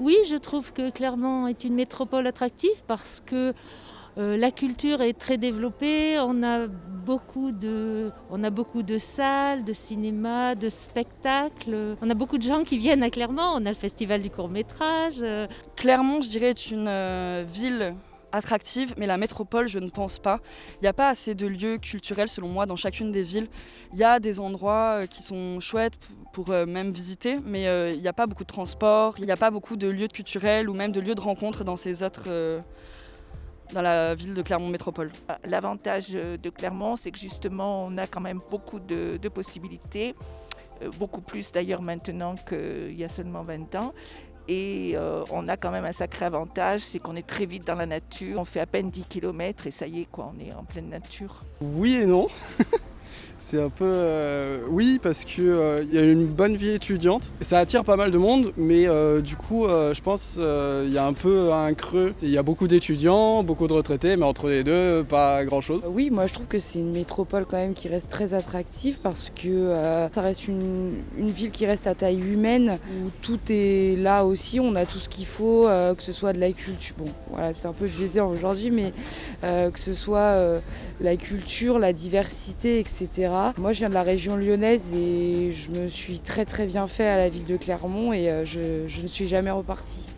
Oui, je trouve que Clermont est une métropole attractive parce que la culture est très développée. On a beaucoup de salles, de cinéma, de spectacles. On a beaucoup de gens qui viennent à Clermont. On a le festival du court-métrage. Clermont, je dirais, est une ville attractive, mais la métropole, je ne pense pas. Il n'y a pas assez de lieux culturels, selon moi, dans chacune des villes. Il y a des endroits qui sont chouettes pour même visiter, mais il n'y a pas beaucoup de transports, il n'y a pas beaucoup de lieux culturels ou même de lieux de rencontre dans ces autres, dans la ville de Clermont Métropole. L'avantage de Clermont, c'est que justement, on a quand même beaucoup de possibilités, beaucoup plus d'ailleurs maintenant qu'il y a seulement 20 ans. Et on a quand même un sacré avantage, c'est qu'on est très vite dans la nature. On fait à peine 10 km et ça y est, quoi, on est en pleine nature. Oui et non. C'est un peu... oui, parce qu'il y a une bonne vie étudiante. Ça attire pas mal de monde, mais du coup, je pense il y a un peu un creux. Il y a beaucoup d'étudiants, beaucoup de retraités, mais entre les deux, pas grand-chose. Oui, moi je trouve que c'est une métropole quand même qui reste très attractive parce que ça reste une ville qui reste à taille humaine, où tout est là aussi, on a tout ce qu'il faut, que ce soit de la culture. Bon, voilà, c'est un peu biaisé aujourd'hui, mais que ce soit la culture, la diversité, etc. Moi, je viens de la région lyonnaise et je me suis très très bien fait à la ville de Clermont et je ne suis jamais repartie.